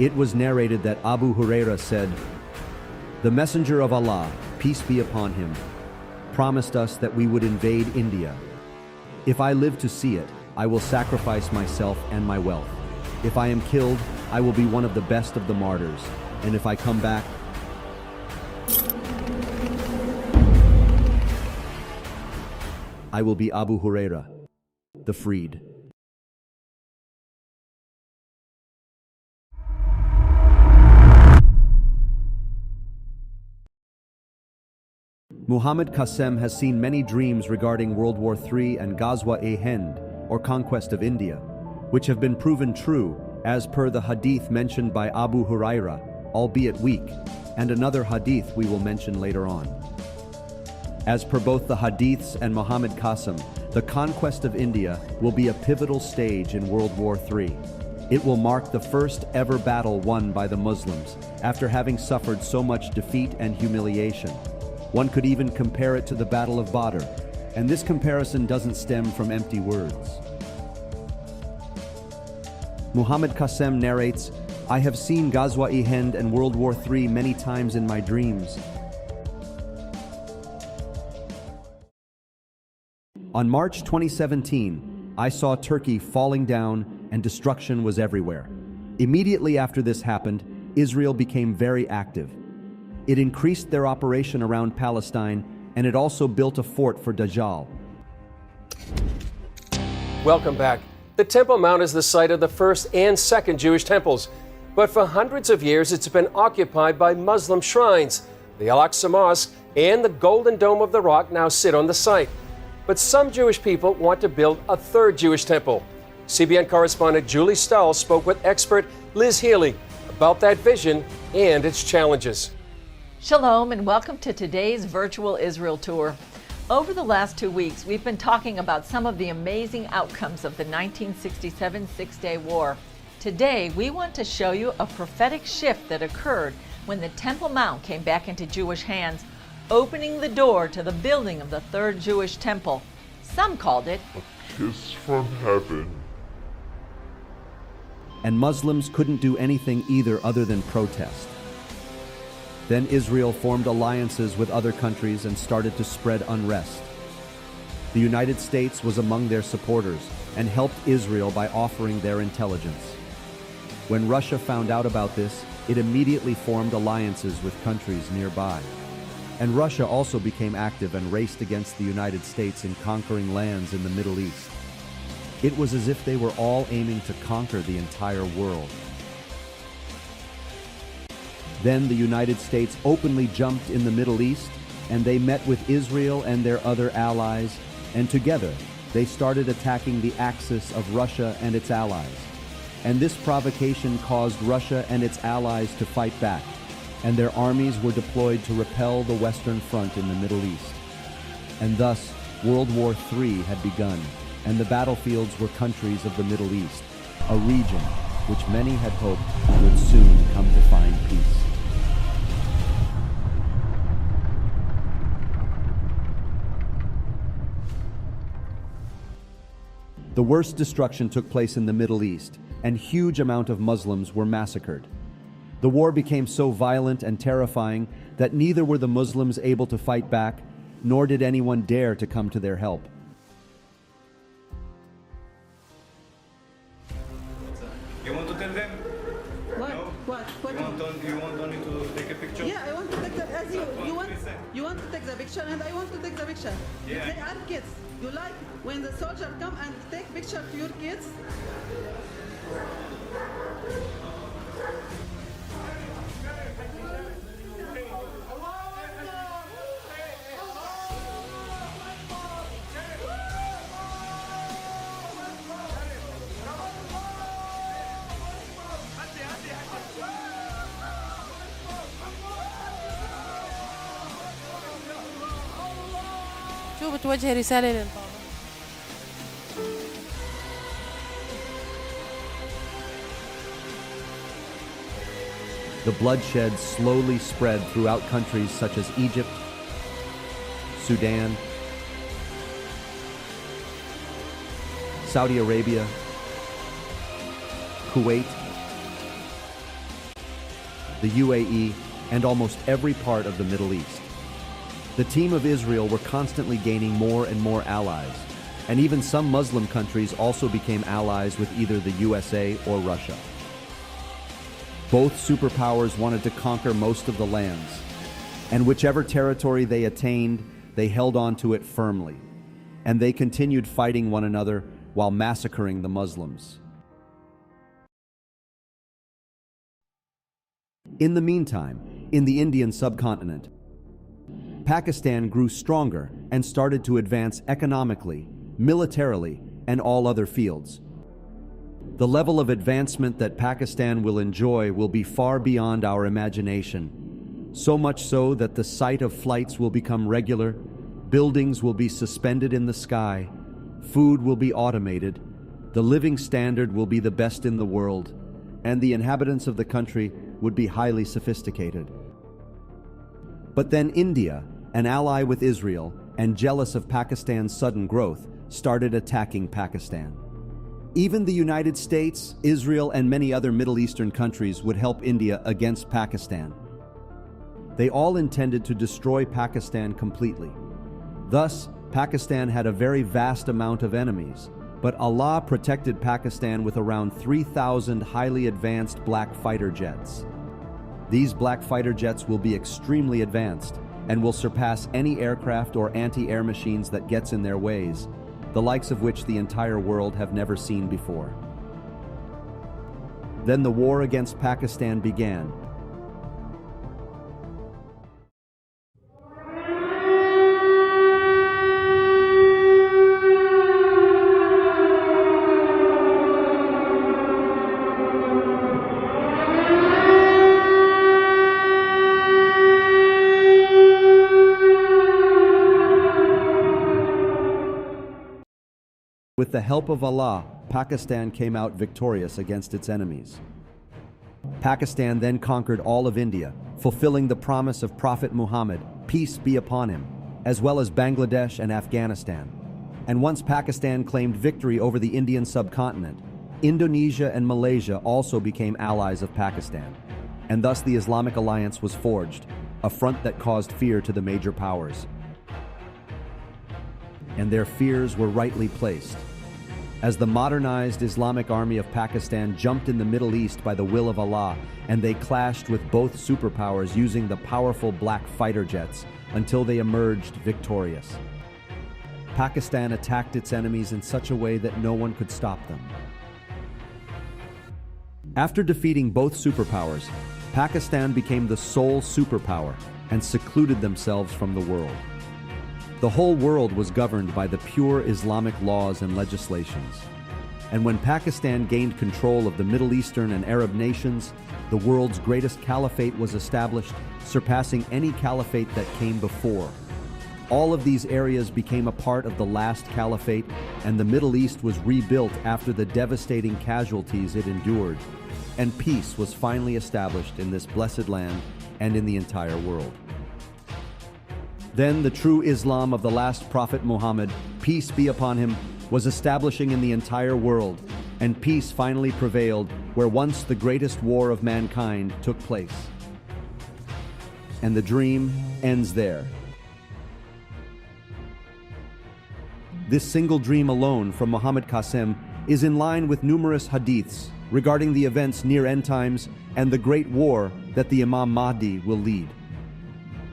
It was narrated that Abu Huraira said, "The Messenger of Allah, peace be upon him, promised us that we would invade India. If I live to see it, I will sacrifice myself and my wealth. If I am killed, I will be one of the best of the martyrs. And if I come back, I will be Abu Huraira, the freed." Muhammad Qasim has seen many dreams regarding World War III and Ghazwat Hind, or conquest of India, which have been proven true as per the hadith mentioned by Abu Huraira, albeit weak, and another hadith we will mention later on. As per both the hadiths and Muhammad Qasim, the conquest of India will be a pivotal stage in World War III. It will mark the first ever battle won by the Muslims after having suffered so much defeat and humiliation. One could even compare it to the Battle of Badr, and this comparison doesn't stem from empty words. Muhammad Qasim narrates, "I have seen Ghazwat Hind and World War III many times in my dreams. On March 2017, I saw Turkey falling down and destruction was everywhere. Immediately after this happened, Israel became very active. It increased their operation around Palestine, and it also built a fort for Dajjal." Welcome back. The Temple Mount is the site of the first and second Jewish temples, but for hundreds of years it's been occupied by Muslim shrines. The Al-Aqsa Mosque and the Golden Dome of the Rock now sit on the site. But some Jewish people want to build a third Jewish temple. CBN correspondent Julie Stahl spoke with expert Liz Healy about that vision and its challenges. Shalom and welcome to today's virtual Israel tour. Over the last 2 weeks, we've been talking about some of the amazing outcomes of the 1967 Six-Day War. Today, we want to show you a prophetic shift that occurred when the Temple Mount came back into Jewish hands, opening the door to the building of the third Jewish temple. Some called it a kiss from heaven. And Muslims couldn't do anything either other than protest. Then Israel formed alliances with other countries and started to spread unrest. The United States was among their supporters and helped Israel by offering their intelligence. When Russia found out about this, it immediately formed alliances with countries nearby. And Russia also became active and raced against the United States in conquering lands in the Middle East. It was as if they were all aiming to conquer the entire world. Then the United States openly jumped in the Middle East, and they met with Israel and their other allies, and together they started attacking the axis of Russia and its allies. And this provocation caused Russia and its allies to fight back, and their armies were deployed to repel the Western Front in the Middle East. And thus, World War III had begun, and the battlefields were countries of the Middle East, a region which many had hoped would soon come to find peace. The worst destruction took place in the Middle East, and huge amount of Muslims were massacred. The war became so violent and terrifying that neither were the Muslims able to fight back, nor did anyone dare to come to their help. You want to tell them? What? No? What? You want only to take a picture? Yeah, I want to take the as you want to take the picture and I want to take the picture. Yeah. They are kids. You like when the soldier come and take picture to your kids? شو بتوجه رسالة للطلبة؟ The bloodshed slowly spread throughout countries such as Egypt, Sudan, Saudi Arabia, Kuwait, the UAE, and almost every part of the Middle East. The team of Israel were constantly gaining more and more allies, and even some Muslim countries also became allies with either the USA or Russia. Both superpowers wanted to conquer most of the lands, and whichever territory they attained, they held on to it firmly, and they continued fighting one another while massacring the Muslims. In the meantime, in the Indian subcontinent, Pakistan grew stronger and started to advance economically, militarily, and all other fields. The level of advancement that Pakistan will enjoy will be far beyond our imagination, so much so that the sight of flights will become regular, buildings will be suspended in the sky, food will be automated, the living standard will be the best in the world, and the inhabitants of the country would be highly sophisticated. But then India, an ally with Israel and jealous of Pakistan's sudden growth, started attacking Pakistan. Even the United States, Israel, and many other Middle Eastern countries would help India against Pakistan. They all intended to destroy Pakistan completely. Thus, Pakistan had a very vast amount of enemies, but Allah protected Pakistan with around 3,000 highly advanced black fighter jets. These black fighter jets will be extremely advanced and will surpass any aircraft or anti-air machines that gets in their ways, the likes of which the entire world have never seen before. Then the war against Pakistan began. With the help of Allah, Pakistan came out victorious against its enemies. Pakistan then conquered all of India, fulfilling the promise of Prophet Muhammad, peace be upon him, as well as Bangladesh and Afghanistan. And once Pakistan claimed victory over the Indian subcontinent, Indonesia and Malaysia also became allies of Pakistan, and thus the Islamic alliance was forged, a front that caused fear to the major powers. And their fears were rightly placed, as the modernized Islamic army of Pakistan jumped in the Middle East by the will of Allah, and they clashed with both superpowers using the powerful black fighter jets until they emerged victorious. Pakistan attacked its enemies in such a way that no one could stop them. After defeating both superpowers, Pakistan became the sole superpower and secluded themselves from the world. The whole world was governed by the pure Islamic laws and legislations. And when Pakistan gained control of the Middle Eastern and Arab nations, the world's greatest caliphate was established, surpassing any caliphate that came before. All of these areas became a part of the last caliphate, and the Middle East was rebuilt after the devastating casualties it endured, and peace was finally established in this blessed land and in the entire world. Then the true Islam of the last Prophet Muhammad, peace be upon him, was establishing in the entire world, and peace finally prevailed where once the greatest war of mankind took place. And the dream ends there. This single dream alone from Muhammad Qasim is in line with numerous hadiths regarding the events near end times and the great war that the Imam Mahdi will lead.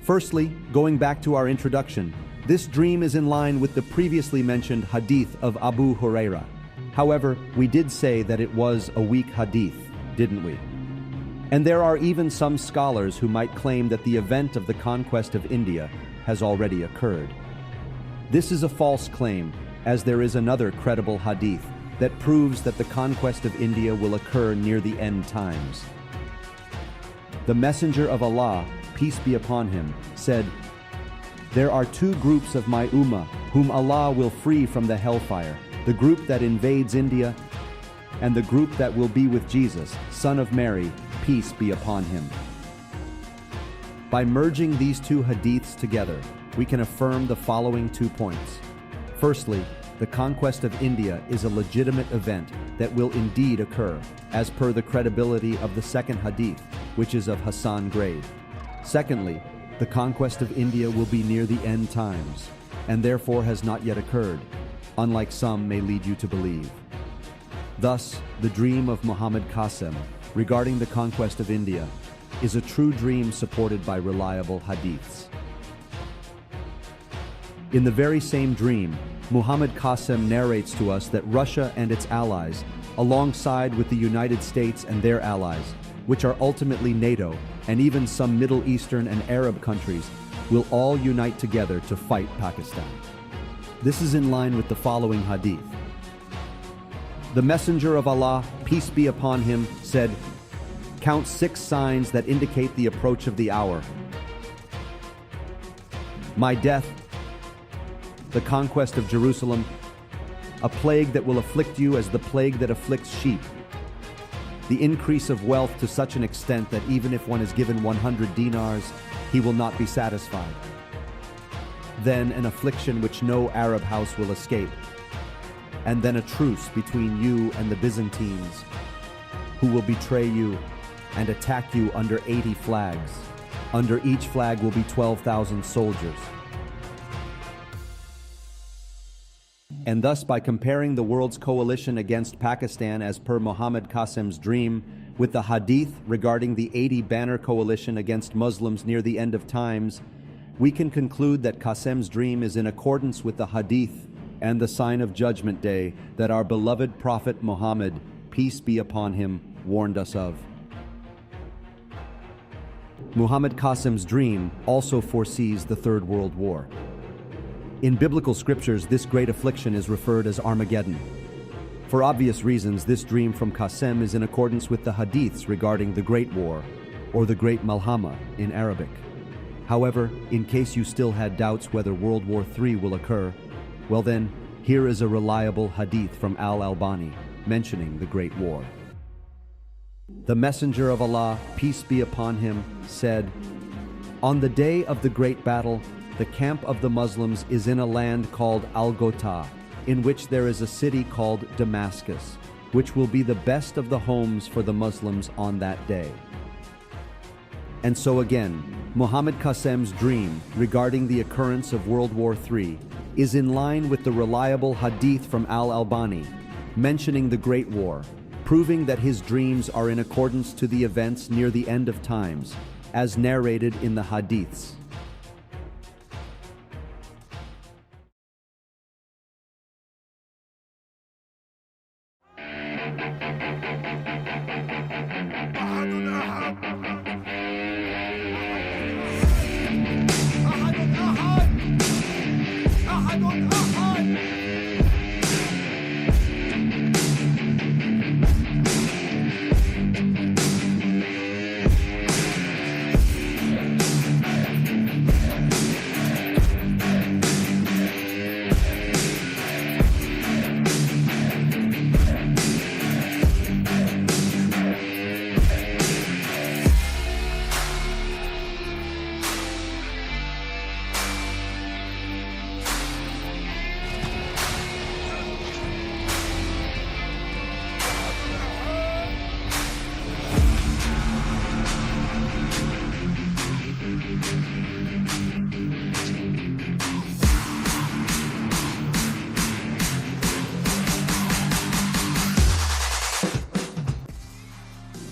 Firstly, going back to our introduction, this dream is in line with the previously mentioned hadith of Abu Huraira. However, we did say that it was a weak hadith, didn't we? And there are even some scholars who might claim that the event of the conquest of India has already occurred. This is a false claim, as there is another credible hadith that proves that the conquest of India will occur near the end times. The Messenger of Allah, peace be upon him, said, "There are two groups of my ummah whom Allah will free from the hellfire, the group that invades India and the group that will be with Jesus, son of Mary, peace be upon him." By merging these two hadiths together, we can affirm the following 2 points. Firstly, the conquest of India is a legitimate event that will indeed occur, as per the credibility of the second hadith, which is of Hassan grade. Secondly, the conquest of India will be near the end times, and therefore has not yet occurred, unlike some may lead you to believe. Thus, the dream of Muhammad Qasim regarding the conquest of India is a true dream supported by reliable hadiths. In the very same dream, Muhammad Qasim narrates to us that Russia and its allies, alongside with the United States and their allies, which are ultimately NATO, and even some Middle Eastern and Arab countries, will all unite together to fight Pakistan. This is in line with the following hadith. The Messenger of Allah, peace be upon him, said, "Count 6 signs that indicate the approach of the hour. My death, the conquest of Jerusalem, a plague that will afflict you as the plague that afflicts sheep, the increase of wealth to such an extent that even if one is given 100 dinars, he will not be satisfied. Then an affliction which no Arab house will escape, and then a truce between you and the Byzantines, who will betray you and attack you under 80 flags. Under each flag will be 12,000 soldiers." And thus, by comparing the world's coalition against Pakistan as per Muhammad Qasim's dream with the hadith regarding the 80 banner coalition against Muslims near the end of times, we can conclude that Qasim's dream is in accordance with the hadith and the sign of Judgment Day that our beloved Prophet Muhammad, peace be upon him, warned us of. Muhammad Qasim's dream also foresees the Third World War. In biblical scriptures, this great affliction is referred as Armageddon. For obvious reasons, this dream from Qasim is in accordance with the hadiths regarding the Great War, or the Great Malhama in Arabic. However, in case you still had doubts whether World War III will occur, well then, here is a reliable hadith from Al-Albani mentioning the Great War. The Messenger of Allah, peace be upon him, said, "On the day of the great battle, the camp of the Muslims is in a land called Al-Ghota, in which there is a city called Damascus, which will be the best of the homes for the Muslims on that day." And so again, Muhammad Qasim's dream regarding the occurrence of World War III is in line with the reliable hadith from Al-Albani, mentioning the Great War, proving that his dreams are in accordance to the events near the end of times, as narrated in the hadiths.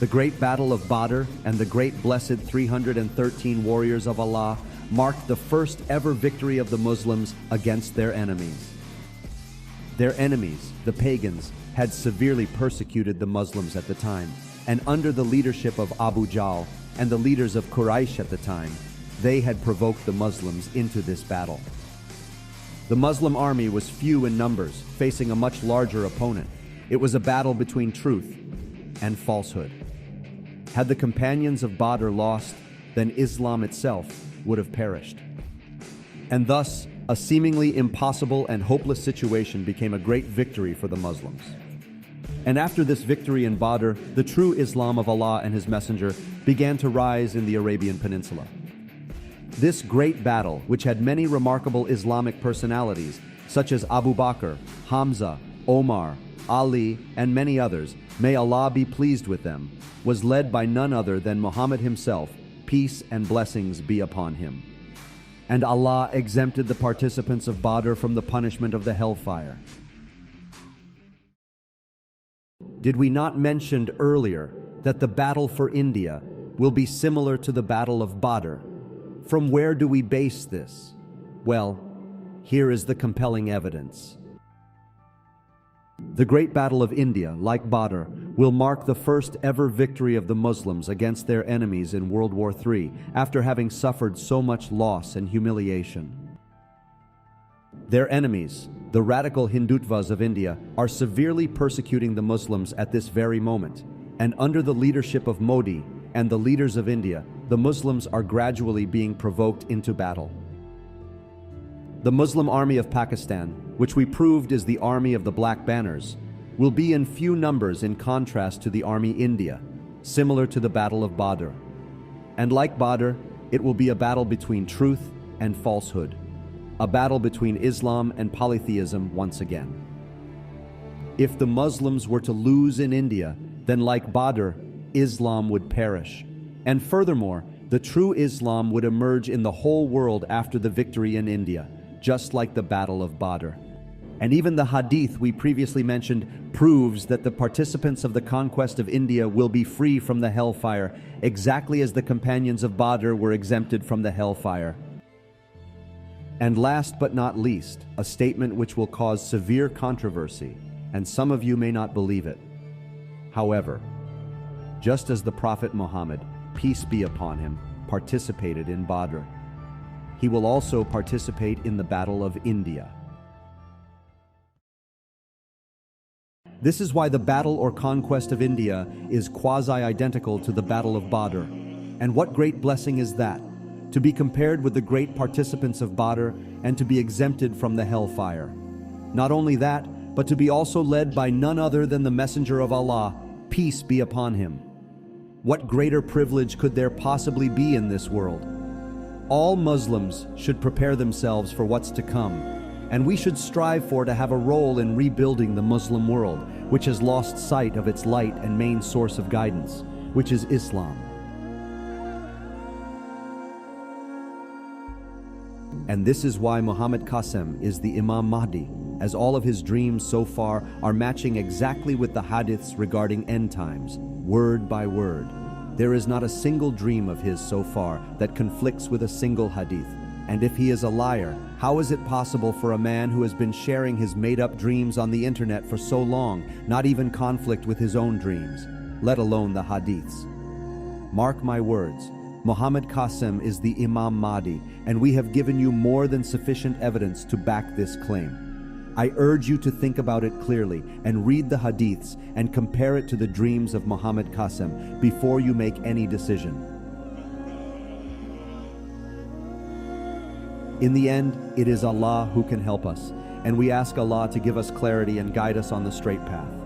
The great battle of Badr and the great blessed 313 warriors of Allah marked the first ever victory of the Muslims against their enemies. Their enemies, the pagans, had severely persecuted the Muslims at the time, and under the leadership of Abu Jahl and the leaders of Quraysh at the time, they had provoked the Muslims into this battle. The Muslim army was few in numbers, facing a much larger opponent. It was a battle between truth and falsehood. Had the companions of Badr lost, then Islam itself would have perished. And thus, a seemingly impossible and hopeless situation became a great victory for the Muslims. And after this victory in Badr, the true Islam of Allah and His Messenger began to rise in the Arabian Peninsula. This great battle, which had many remarkable Islamic personalities, such as Abu Bakr, Hamza, Omar, Ali, and many others, may Allah be pleased with them, was led by none other than Muhammad himself, peace and blessings be upon him. And Allah exempted the participants of Badr from the punishment of the hellfire. Did we not mention earlier that the battle for India will be similar to the Battle of Badr? From where do we base this? Well, here is the compelling evidence. The Great Battle of India, like Badr, will mark the first ever victory of the Muslims against their enemies in World War III, after having suffered so much loss and humiliation. Their enemies, the radical Hindutvas of India, are severely persecuting the Muslims at this very moment, and under the leadership of Modi and the leaders of India, the Muslims are gradually being provoked into battle. The Muslim army of Pakistan, which we proved is the army of the Black Banners, will be in few numbers in contrast to the army India, similar to the Battle of Badr. And like Badr, it will be a battle between truth and falsehood, a battle between Islam and polytheism once again. If the Muslims were to lose in India, then like Badr, Islam would perish. And furthermore, the true Islam would emerge in the whole world after the victory in India, just like the Battle of Badr. And even the hadith we previously mentioned proves that the participants of the conquest of India will be free from the hellfire, exactly as the companions of Badr were exempted from the hellfire. And last but not least, a statement which will cause severe controversy, and some of you may not believe it. However, just as the Prophet Muhammad, peace be upon him, participated in Badr, he will also participate in the Battle of India. This is why the battle or conquest of India is quasi-identical to the Battle of Badr. And what great blessing is that, to be compared with the great participants of Badr and to be exempted from the hellfire. Not only that, but to be also led by none other than the Messenger of Allah, peace be upon him. What greater privilege could there possibly be in this world? All Muslims should prepare themselves for what's to come, and we should strive to have a role in rebuilding the Muslim world, which has lost sight of its light and main source of guidance, which is Islam. And this is why Muhammad Qasim is the Imam Mahdi, as all of his dreams so far are matching exactly with the hadiths regarding end times, word by word. There is not a single dream of his so far that conflicts with a single hadith. And if he is a liar, how is it possible for a man who has been sharing his made-up dreams on the internet for so long not even conflict with his own dreams, let alone the hadiths? Mark my words, Muhammad Qasim is the Imam Mahdi, and we have given you more than sufficient evidence to back this claim. I urge you to think about it clearly and read the hadiths and compare it to the dreams of Muhammad Qasim before you make any decision. In the end, it is Allah who can help us, and we ask Allah to give us clarity and guide us on the straight path.